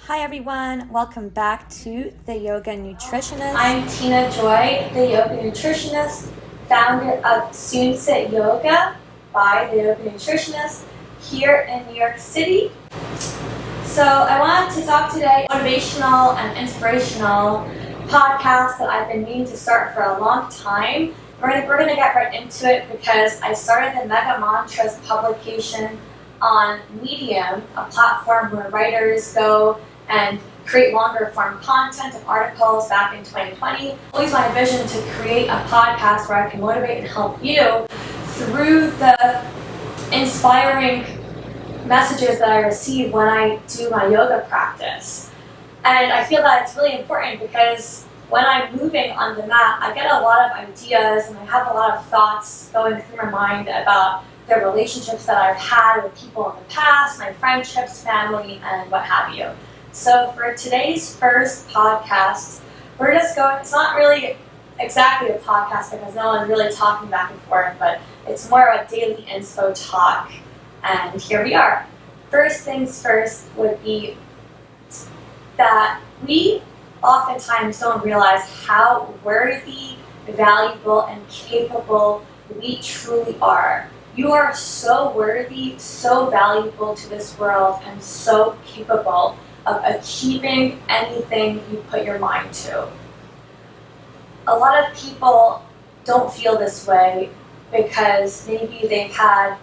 Hi everyone, welcome back to the Yoga Nutritionist. I'm Tina Joy, the Yoga Nutritionist, founder of Sunce Yoga by the Yoga Nutritionist here in New York City. So I wanted to talk today motivational and inspirational podcast that I've been meaning to start for a long time. We're gonna get right into it because I started the Mega Mantras publication on Medium, a platform where writers go and create longer form content and articles back in 2020. Always my vision to create a podcast where I can motivate and help you through the inspiring messages that I receive when I do my yoga practice. And I feel that it's really important because when I'm moving on the mat, I get a lot of ideas and I have a lot of thoughts going through my mind about the relationships that I've had with people in the past, my friendships, family, and what have you. So for today's first podcast, we're just going, it's not really exactly a podcast because no one's really talking back and forth, but it's more of a daily inspo talk. And here we are. First things first would be that we oftentimes don't realize how worthy, valuable, and capable we truly are. You are so worthy, so valuable to this world, and so capable of achieving anything you put your mind to. A lot of people don't feel this way because maybe they've had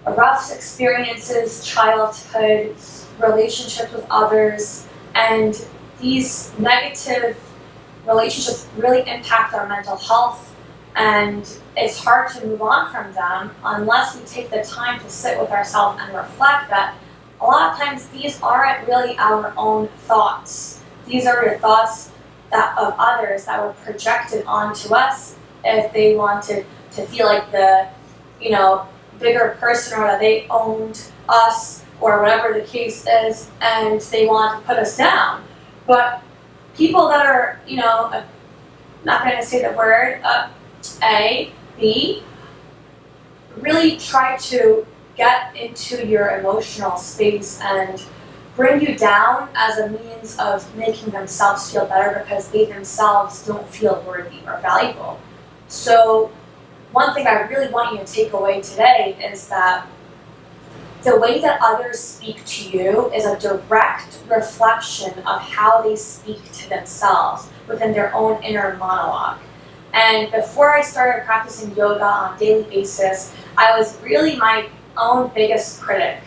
rough experiences, childhood, relationships with others, and these negative relationships really impact our mental health, and it's hard to move on from them unless we take the time to sit with ourselves and reflect that a lot of times these aren't really our own thoughts. These are the thoughts of others that were projected onto us if they wanted to feel like the, bigger person or that they owned us or whatever the case is, and they want to put us down. But people that are, not going to say the word A, B, really try to get into your emotional space and bring you down as a means of making themselves feel better because they themselves don't feel worthy or valuable. So one thing I really want you to take away today is that the way that others speak to you is a direct reflection of how they speak to themselves within their own inner monologue. And before I started practicing yoga on a daily basis, I was really my own biggest critic.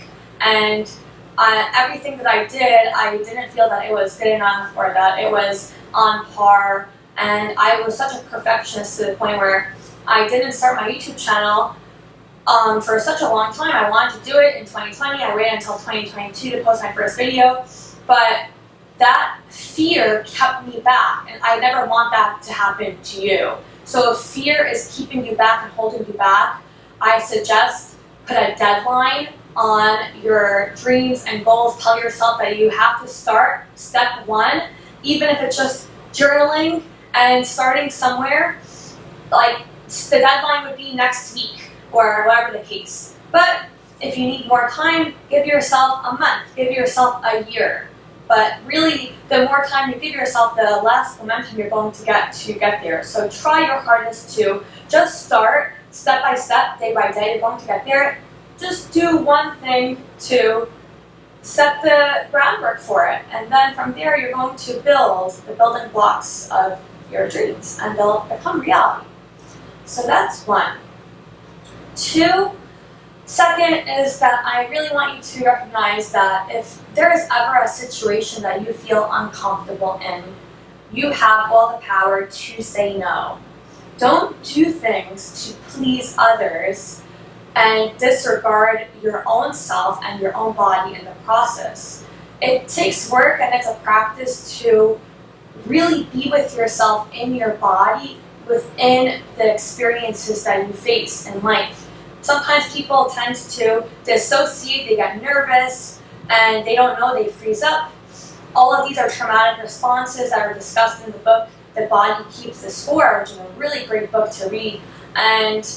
And everything that I didn't feel that it was good enough or that it was on par. And I was such a perfectionist to the point where I didn't start my YouTube channel for such a long time. I wanted to do it in 2020. I waited until 2022 to post my first video. But that fear kept me back, and I never want that to happen to you. So if fear is keeping you back and holding you back, I suggest put a deadline on your dreams and goals. Tell yourself that you have to start step one, even if it's just journaling and starting somewhere. Like the deadline would be next week or whatever the case. But if you need more time, give yourself a month, give yourself a year. But really, the more time you give yourself, the less momentum you're going to get there. So try your hardest to just start step by step, day by day. You're going to get there. Just do one thing to set the groundwork for it. And then from there, you're going to build the building blocks of your dreams, and they'll become reality. So that's one. Two, second is that I really want you to recognize that if there is ever a situation that you feel uncomfortable in, you have all the power to say no. Don't do things to please others and disregard your own self and your own body in the process. It takes work and it's a practice to really be with yourself in your body within the experiences that you face in life. Sometimes people tend to dissociate, they get nervous, and they don't know, they freeze up. All of these are traumatic responses that are discussed in the book, The Body Keeps the Score, which is a really great book to read. And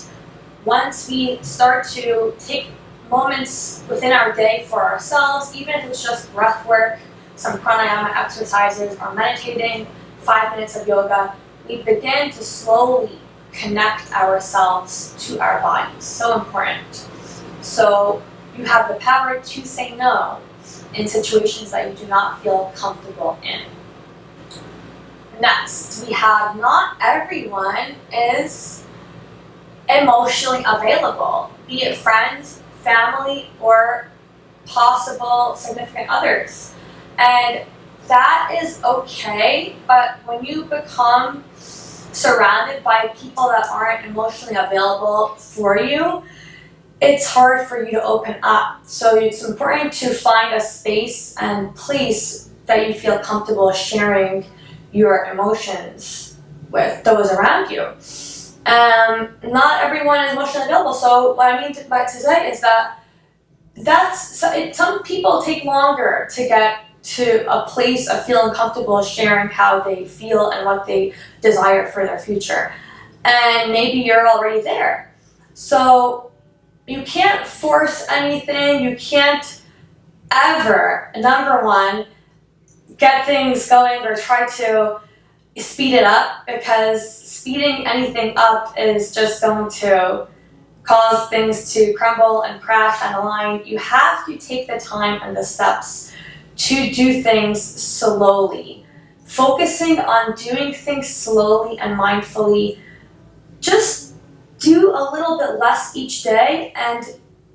once we start to take moments within our day for ourselves, even if it's just breath work, some pranayama exercises or meditating, 5 minutes of yoga, we begin to slowly connect ourselves to our bodies. So important. So you have the power to say no in situations that you do not feel comfortable in. Next, we have not everyone is emotionally available, be it friends, family, or possible significant others. And that is okay, but when you become surrounded by people that aren't emotionally available for you, it's hard for you to open up. So it's important to find a space and place that you feel comfortable sharing your emotions with those around you. Not everyone is emotionally available. So what I mean by to say is that some people take longer to get to a place of feeling comfortable sharing how they feel and what they desire for their future. And maybe you're already there. So you can't force anything. You can't ever, number one, get things going or try to speed it up, because speeding anything up is just going to cause things to crumble and crash down the line. You have to take the time and the steps to do things slowly. Focusing on doing things slowly and mindfully. Just do a little bit less each day and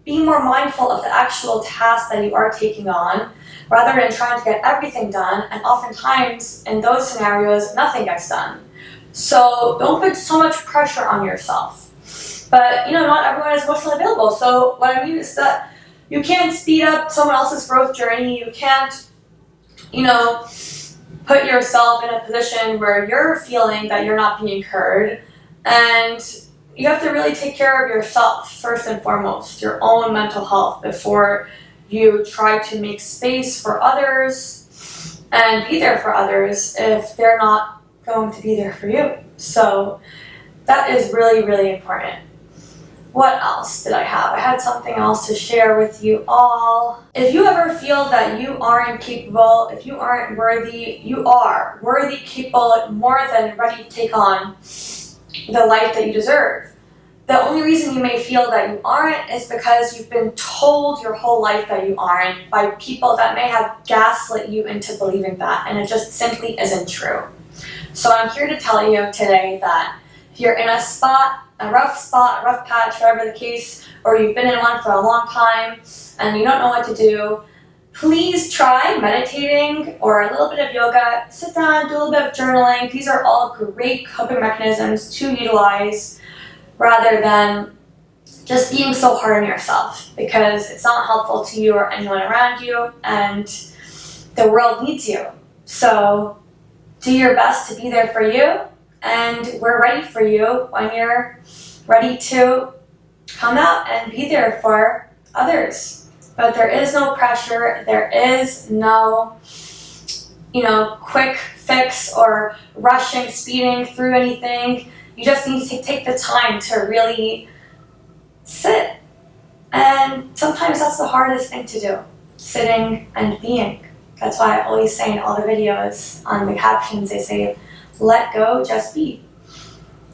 be more mindful of the actual task that you are taking on, rather than trying to get everything done. And oftentimes, in those scenarios, nothing gets done. So don't put so much pressure on yourself. But not everyone is emotionally available. So what I mean is that you can't speed up someone else's growth journey. You can't, put yourself in a position where you're feeling that you're not being heard. And you have to really take care of yourself first and foremost, your own mental health, before you try to make space for others and be there for others if they're not going to be there for you. So that is really, really important. What else did I have? I had something else to share with you all. If you ever feel that you aren't capable, if you aren't worthy, you are worthy, capable, more than ready to take on the life that you deserve. The only reason you may feel that you aren't is because you've been told your whole life that you aren't by people that may have gaslit you into believing that, and it just simply isn't true. So I'm here to tell you today that if you're in a rough patch, whatever the case, or you've been in one for a long time and you don't know what to do, please try meditating or a little bit of yoga. Sit down, do a little bit of journaling. These are all great coping mechanisms to utilize, rather than just being so hard on yourself, because it's not helpful to you or anyone around you, and the world needs you. So do your best to be there for you, and we're ready for you when you're ready to come out and be there for others. But there is no pressure, there is no quick fix or rushing, speeding through anything. You just need to take the time to really sit. And sometimes that's the hardest thing to do, sitting and being. That's why I always say in all the videos, on the captions, they say, let go, just be.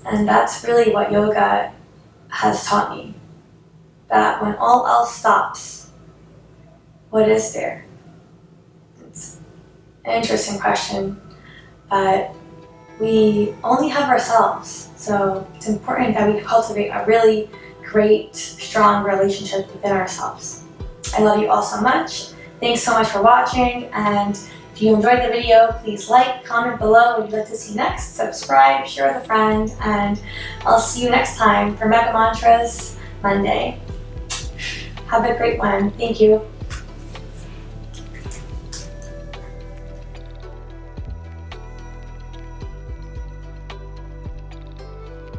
And that's really what yoga has taught me. That when all else stops, what is there? It's an interesting question, but we only have ourselves. So it's important that we cultivate a really great, strong relationship within ourselves. I love you all so much. Thanks so much for watching, and if you enjoyed the video, please like, comment below what you'd like to see next, subscribe, share with a friend, and I'll see you next time for Mega Mantras Monday. Have a great one. Thank you.